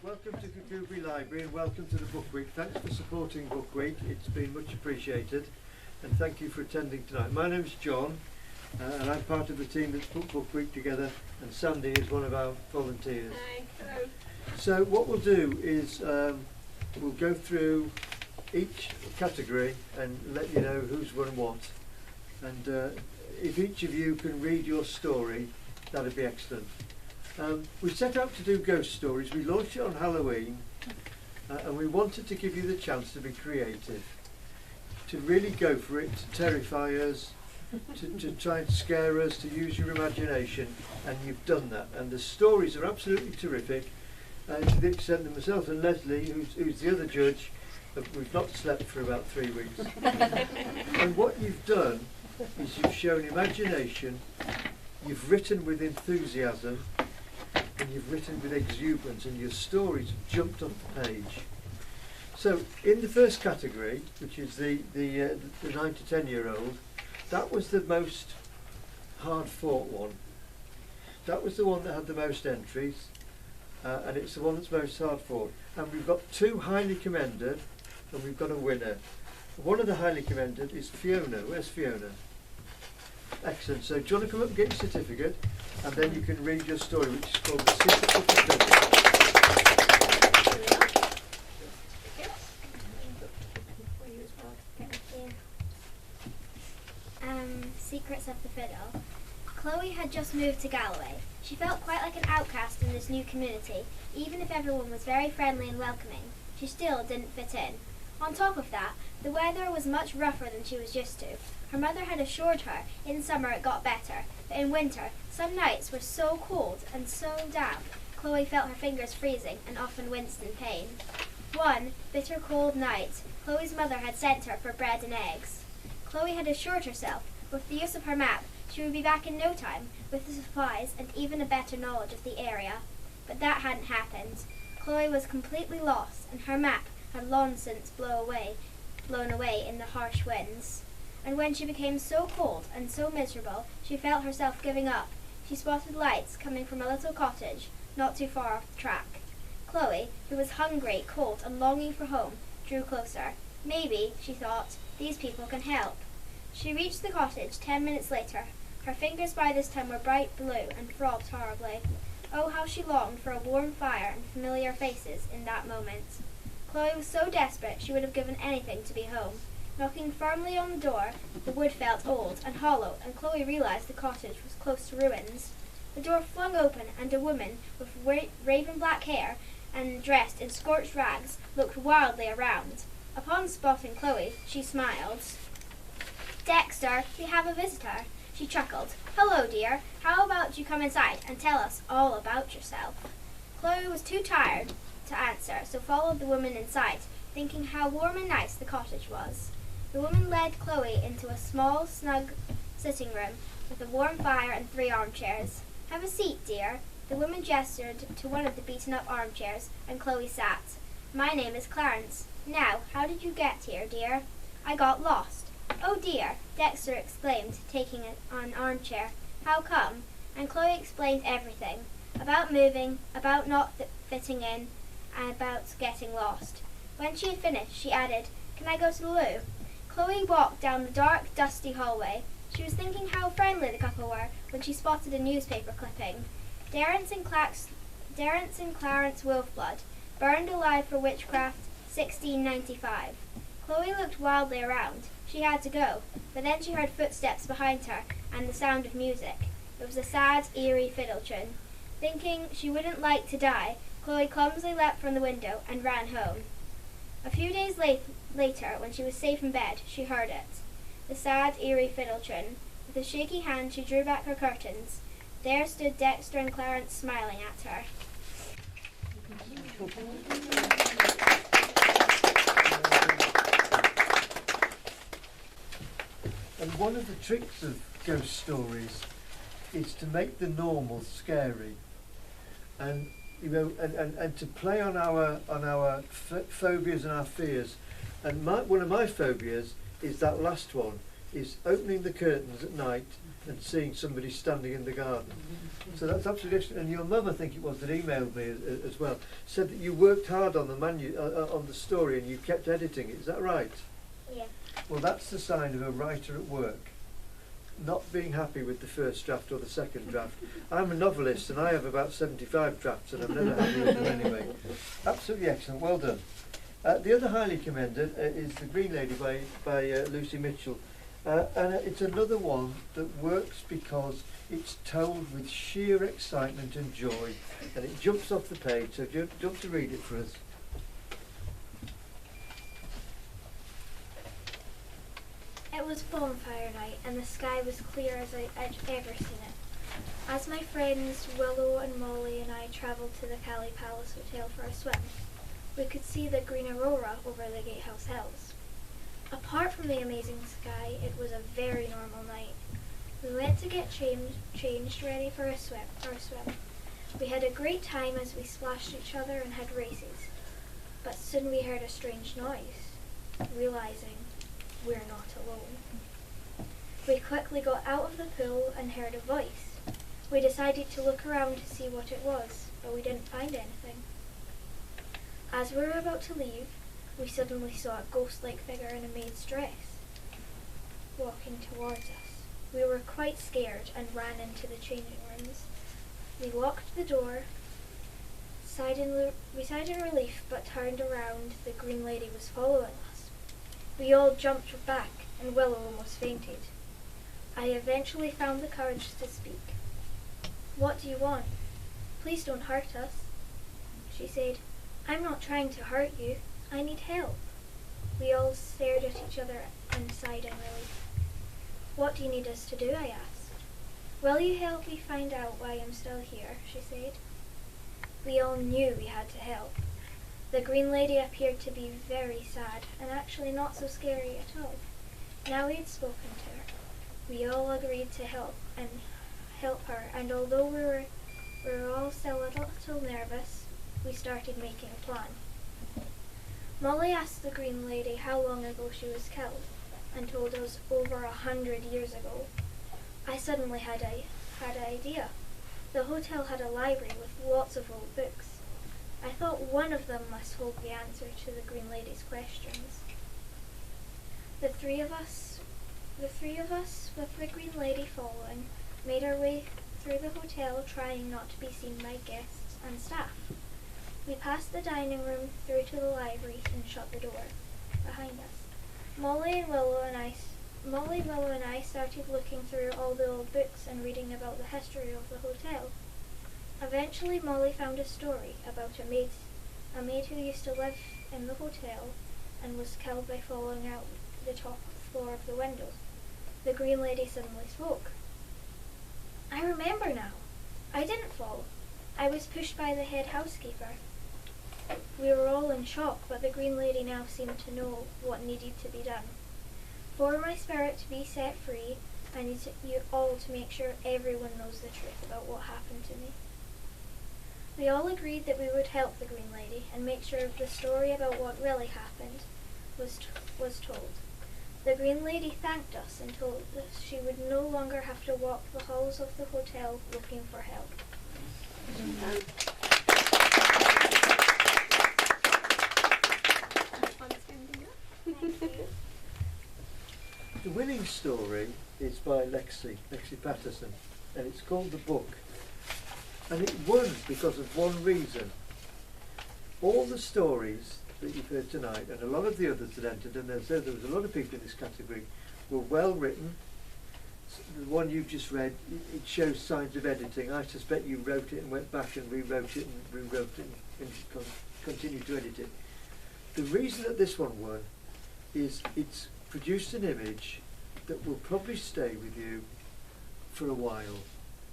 Welcome to Kirkcudbright Library and welcome to the Book Week. Thanks for supporting Book Week, it's been much appreciated, and thank you for attending tonight. My name's John and I'm part of the team that's put Book Week together, and Sandy is one of our volunteers. Hi, hello. So what we'll do is we'll go through each category and let you know who's won what, and if each of you can read your story, that'd be excellent. We set out to do ghost stories. We launched it on Halloween and we wanted to give you the chance to be creative, to really go for it, to terrify us, to try and scare us, to use your imagination, and you've done that. And the stories are absolutely terrific, to the extent that myself and Leslie, who's the other judge, we've not slept for about 3 weeks. And what you've done is you've shown imagination, you've written with enthusiasm, and you've written with exuberance, and your stories have jumped off the page. So in the first category, which is the 9 to 10 year old, that was the most hard fought one. That was the one that had the most entries, and it's the one that's most hard fought. And we've got 2 highly commended, and we've got a winner. One of the highly commended is Fiona. Where's Fiona? Excellent. So do you want to come up and get your certificate, and then you can read your story, which is called The Secret of the Fiddle. Secrets of the Fiddle. Chloe had just moved to Galloway. She felt quite like an outcast in this new community. Even if everyone was very friendly and welcoming, she still didn't fit in. On top of that, the weather was much rougher than she was used to. Her mother had assured her in summer it got better, but in winter, some nights were so cold and so damp, Chloe felt her fingers freezing and often winced in pain. One bitter cold night, Chloe's mother had sent her for bread and eggs. Chloe had assured herself, with the use of her map, she would be back in no time, with the supplies and even a better knowledge of the area. But that hadn't happened. Chloe was completely lost, and her map had long since blown away in the harsh winds. And when she became so cold and so miserable, she felt herself giving up. She spotted lights coming from a little cottage not too far off the track. Chloe, who was hungry, cold, and longing for home, drew closer. Maybe, she thought, these people can help. She reached the cottage 10 minutes later. Her fingers by this time were bright blue and throbbed horribly. Oh, how she longed for a warm fire and familiar faces in that moment. Chloe was so desperate she would have given anything to be home. Knocking firmly on the door, the wood felt old and hollow, and Chloe realized the cottage was close to ruins. The door flung open, and a woman with raven black hair and dressed in scorched rags looked wildly around. Upon spotting Chloe, she smiled. "Dexter, we have a visitor," she chuckled. "Hello, dear. How about you come inside and tell us all about yourself?" Chloe was too tired to answer, so followed the woman inside, thinking how warm and nice the cottage was. The woman led Chloe into a small, snug sitting room with a warm fire and 3 armchairs. "Have a seat, dear." The woman gestured to one of the beaten-up armchairs, and Chloe sat. "My name is Clarence. Now, how did you get here, dear?" "I got lost." "Oh, dear," Dexter exclaimed, taking an armchair. "How come?" And Chloe explained everything. About moving, about not fitting in, and about getting lost. When she had finished, she added, "Can I go to the loo?" Chloe walked down the dark, dusty hallway. She was thinking how friendly the couple were when she spotted a newspaper clipping. Terence and Clarence Wolfblood, burned alive for witchcraft, 1695. Chloe looked wildly around. She had to go, but then she heard footsteps behind her and the sound of music. It was a sad, eerie fiddle tune. Thinking she wouldn't like to die, Chloe clumsily leapt from the window and ran home. A few days later, when she was safe in bed, she heard it. The sad, eerie fiddle tune. With a shaky hand, she drew back her curtains. There stood Dexter and Clarence smiling at her. And one of the tricks of ghost stories is to make the normal scary, and and to play on our phobias and our fears. And one of my phobias is that last one, is opening the curtains at night and seeing somebody standing in the garden. So that's absolutely excellent. And your mum, I think it was, that emailed me as well, said that you worked hard on the on the story and you kept editing it. Is that right? Yeah. Well, that's the sign of a writer at work. Not being happy with the first draft or the second draft. I'm a novelist and I have about 75 drafts and I'm never happy with them anyway. Absolutely excellent, well done. The other highly commended is The Green Lady by Lucy Mitchell. And it's another one that works because it's told with sheer excitement and joy, and it jumps off the page. So do you want to read it for us? It was bonfire night, and the sky was clear as I'd ever seen it. As my friends Willow and Molly and I travelled to the Cali Palace Hotel for a swim, we could see the green aurora over the Gatehouse Hills. Apart from the amazing sky, it was a very normal night. We went to get changed ready for a swim. We had a great time as we splashed each other and had races. But soon we heard a strange noise, realizing we're not alone. We quickly got out of the pool and heard a voice. We decided to look around to see what it was, but we didn't find anything. As we were about to leave, we suddenly saw a ghost-like figure in a maid's dress walking towards us. We were quite scared and ran into the changing rooms. We locked the door. We sighed in relief, but turned around. The Green Lady was following us. We all jumped back, and Willow almost fainted. I eventually found the courage to speak. "What do you want? Please don't hurt us," she said. "I'm not trying to hurt you. I need help." We all stared at each other and sighed in relief. "What do you need us to do?" I asked. "Will you help me find out why I'm still here?" she said. We all knew we had to help. The Green Lady appeared to be very sad and actually not so scary at all. Now we had spoken to her, we all agreed to help her, and although we were all still a little nervous, we started making a plan. Molly asked the Green Lady how long ago she was killed, and told us over 100 years ago. I suddenly had an idea. The hotel had a library with lots of old books. I thought one of them must hold the answer to the Green Lady's questions. The three of us, with the Green Lady following, made our way through the hotel, trying not to be seen by guests and staff. We passed the dining room through to the library and shut the door behind us. Molly, Willow and I started looking through all the old books and reading about the history of the hotel. Eventually, Molly found a story about a maid who used to live in the hotel and was killed by falling out the top floor of the window. The Green Lady suddenly spoke. "I remember now. I didn't fall. I was pushed by the head housekeeper." We were all in shock, but the Green Lady now seemed to know what needed to be done. For my spirit to be set free, I need you all to make sure everyone knows the truth about what happened to me. We all agreed that we would help the Green Lady and make sure the story about what really happened was told. The Green Lady thanked us and told us she would no longer have to walk the halls of the hotel looking for help. Thank you. The winning story is by Lexi Patterson, and it's called The Book. And it won because of one reason. All the stories that you've heard tonight, and a lot of the others that entered, and there was a lot of people in this category, were well written. The one you've just read, it shows signs of editing. I suspect you wrote it and went back and rewrote it and continued to edit it. The reason that this one won is it's produced an image that will probably stay with you for a while.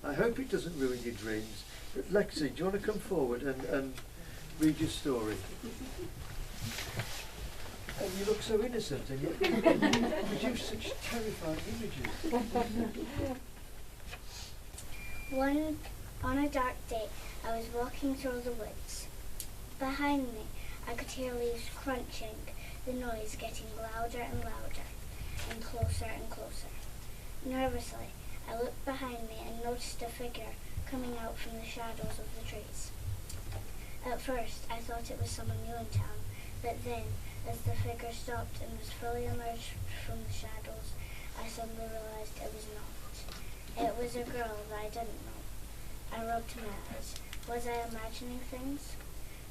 I hope it doesn't ruin your dreams. But Lexi, do you want to come forward and read your story? And you look so innocent, and yet you produce such terrifying images. On a dark day, I was walking through the woods. Behind me, I could hear leaves crunching, the noise getting louder and louder, and closer and closer. Nervously, I looked behind me and noticed a figure coming out from the shadows of the trees. At first, I thought it was someone new in town, but then, as the figure stopped and was fully emerged from the shadows, I suddenly realized it was not. It was a girl that I didn't know. I rubbed my eyes. Was I imagining things?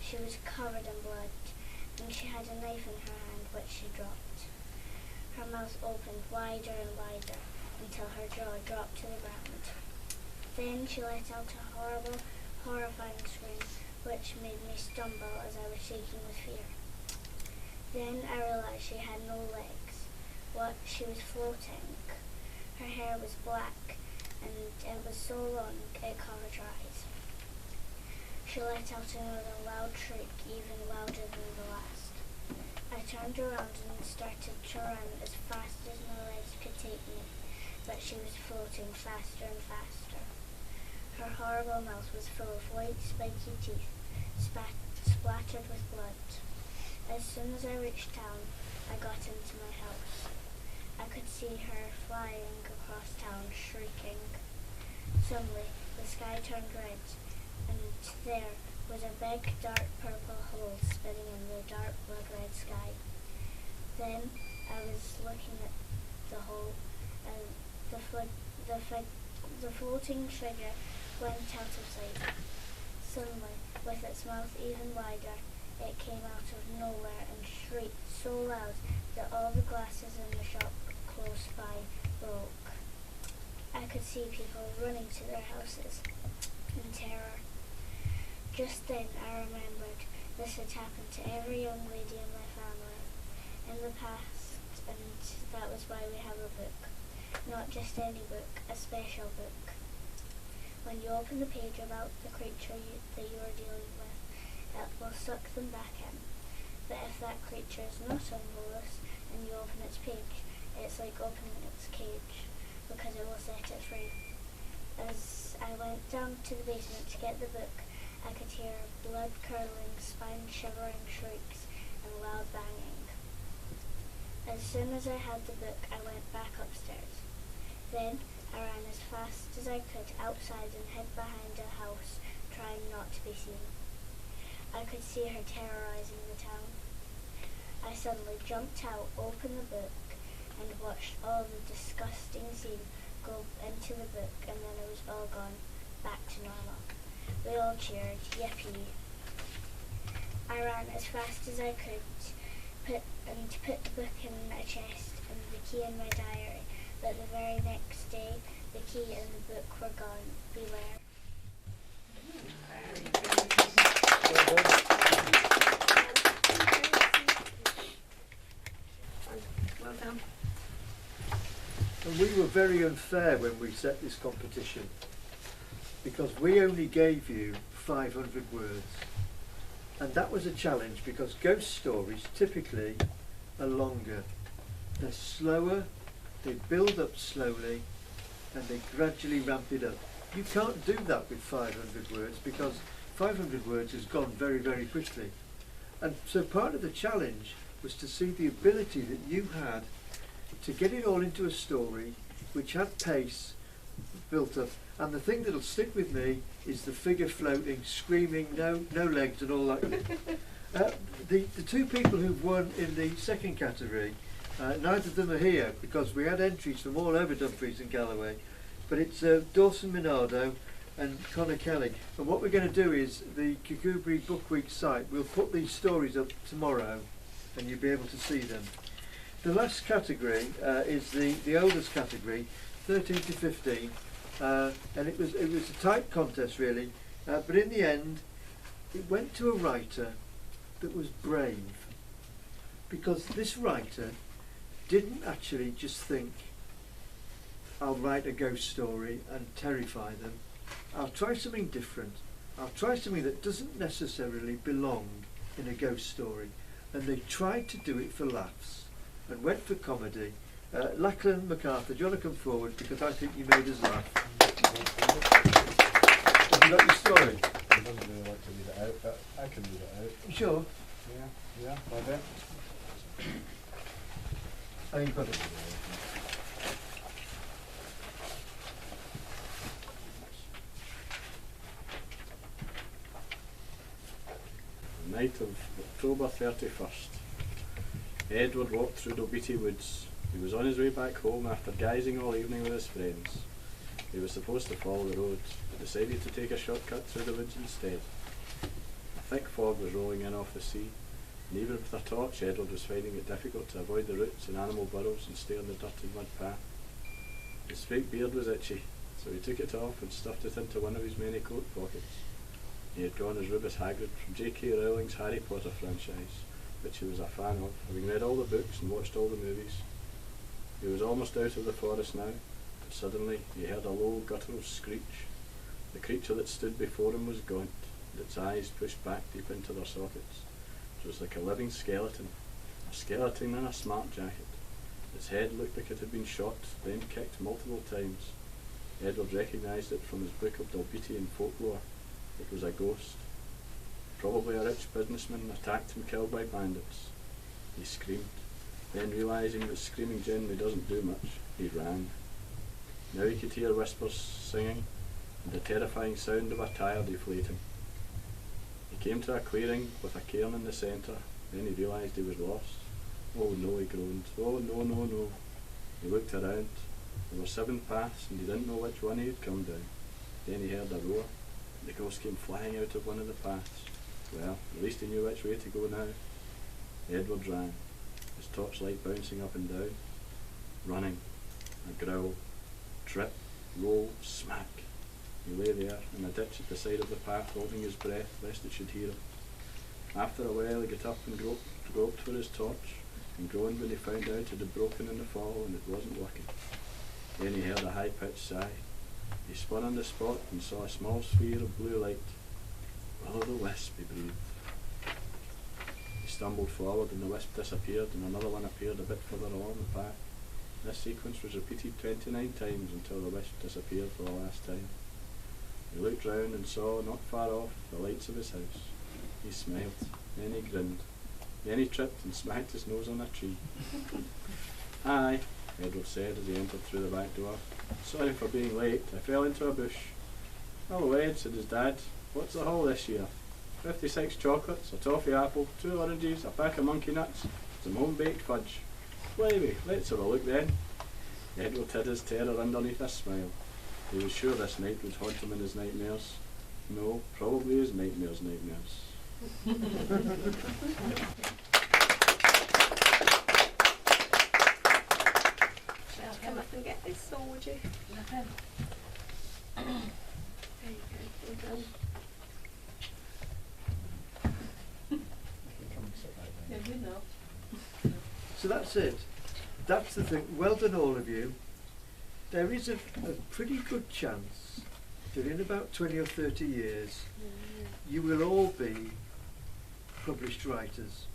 She was covered in blood, and she had a knife in her hand which she dropped. Her mouth opened wider and wider until her jaw dropped to the ground. Then she let out a horrible, horrifying scream which made me stumble as I was shaking with fear. Then I realized she had no legs. She was floating. Her hair was black, and it was so long it covered her eyes. She let out another loud shriek, even louder than the last. I turned around and started to run as fast as my legs could take me, but she was floating faster and faster. Her horrible mouth was full of white, spiky teeth, splattered with blood. As soon as I reached town, I got into my house. I could see her flying across town, shrieking. Suddenly, the sky turned red, and there was a big, dark purple hole spinning in the dark blood-red sky. Then I was looking at the hole, and the floating figure went out of sight. Suddenly, with its mouth even wider, it came out of nowhere and shrieked so loud that all the glasses in the shop close by broke. I could see people running to their houses in terror. Just then I remembered this had happened to every young lady in my family in the past, and that was why we have a book. Not just any book, a special book. When you open the page about the creature that you are dealing with, it will suck them back in. But if that creature is not unholus and you open its page, it's like opening its cage, because it will set it free. As I went down to the basement to get the book, I could hear blood-curdling, spine-shivering shrieks and loud banging. As soon as I had the book, I went back upstairs. Then I ran as fast as I could outside and hid behind a house, trying not to be seen. I could see her terrorizing the town. I suddenly jumped out, opened the book, and watched all the disgusting scene go into the book, and then it was all gone, back to normal. We all cheered, yippee. I ran as fast as I could, put the book in a chest and the key in my diary, but the very next day, the key and the book were gone. Beware. Well done. And we were very unfair when we set this competition, because we only gave you 500 words. And that was a challenge, because ghost stories typically are longer. They're slower, they build up slowly, and they gradually ramp it up. You can't do that with 500 words, because 500 words has gone very, very quickly. And so part of the challenge was to see the ability that you had to get it all into a story which had pace built up. And the thing that'll stick with me is the figure floating, screaming, no legs and all that. The two people who've won in the second category, neither of them are here because we had entries from all over Dumfries and Galloway, but it's Dawson Minardo and Connor Kelly. And what we're going to do is the Kirkcudbright Book Week site, we'll put these stories up tomorrow and you'll be able to see them. The last category is the oldest category, 13 to 15, and it was a tight contest really, but in the end it went to a writer that was brave, because this writer didn't actually just think, I'll write a ghost story and terrify them. I'll try something different. I'll try something that doesn't necessarily belong in a ghost story. And they tried to do it for laughs and went for comedy. Lachlan MacArthur, do you want to come forward, because I think you made us laugh. Have you got your story? I don't really like to read it out, but I can read it out. Sure. Yeah, I bet. Oh, you've got it. the night of October 31st. Edward walked through the Beatty woods. He was on his way back home after guising all evening with his friends. He was supposed to follow the road, but decided to take a shortcut through the woods instead. A thick fog was rolling in off the sea, and even with a torch, Edward was finding it difficult to avoid the roots and animal burrows and stay on the dirty mud path. His fake beard was itchy, so he took it off and stuffed it into one of his many coat pockets. He had gone as Rufus Hagrid from J.K. Rowling's Harry Potter franchise, which he was a fan of, having read all the books and watched all the movies. He was almost out of the forest now, but suddenly he heard a low guttural screech. The creature that stood before him was gaunt, and its eyes pushed back deep into their sockets. It was like a living skeleton, a skeleton in a smart jacket. Its head looked like it had been shot, then kicked multiple times. Edward recognised it from his book of Dalbetian folklore. It was a ghost. Probably a rich businessman attacked and killed by bandits. He screamed. Then, realising that screaming generally doesn't do much, he ran. Now he could hear whispers singing and the terrifying sound of a tyre deflating. He came to a clearing with a cairn in the centre. Then he realised he was lost. Oh no, he groaned. Oh no, no, no. He looked around. There were 7 paths and he didn't know which one he had come down. Then he heard a roar. The ghost came flying out of one of the paths. Well, at least he knew which way to go now. Edward ran, his torchlight bouncing up and down. Running. A growl. Trip. Roll. Smack. He lay there in a ditch at the side of the path, holding his breath lest it should hear him. After a while he got up and groped for his torch, and groaned when he found out it had broken in the fall and it wasn't working. Then he heard a high-pitched sigh. He spun on the spot and saw a small sphere of blue light. Will-o'-the-wisp, he breathed. He stumbled forward and the wisp disappeared, and another one appeared a bit further along the path. This sequence was repeated 29 times until the wisp disappeared for the last time. He looked round and saw, not far off, the lights of his house. He smiled, then he grinned. Then he tripped and smacked his nose on a tree. "Aye," Edward said as he entered through the back door. "Sorry for being late. I fell into a bush." "Hello, Ed," said his dad. "What's the haul this year?" 56 chocolates, a toffee apple, 2 oranges, a pack of monkey nuts, some home-baked fudge." "Blimey, let's have a look then." Edward hid his terror underneath a smile. He was sure this night would haunt him in his nightmares. No, probably his nightmares' nightmares. Come up and get this saw, would you? There you go, all done. Come and sit right Yeah, down. you know. So that's it. That's the thing. Well done, all of you. There is a pretty good chance that in about 20 or 30 years, you will all be published writers.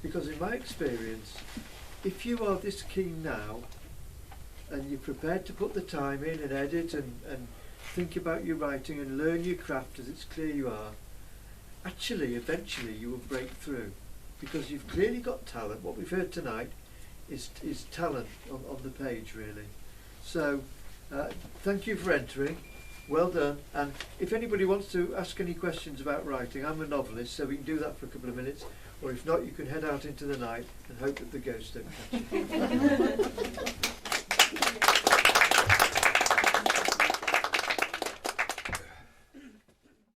Because in my experience, if you are this keen now, and you're prepared to put the time in and edit and think about your writing and learn your craft as it's clear you are, actually, eventually you will break through. Because you've clearly got talent. What we've heard tonight is talent on the page, really. So, thank you for entering. Well done. And if anybody wants to ask any questions about writing, I'm a novelist, so we can do that for a couple of minutes. Or if not, you can head out into the night and hope that the ghosts don't catch you.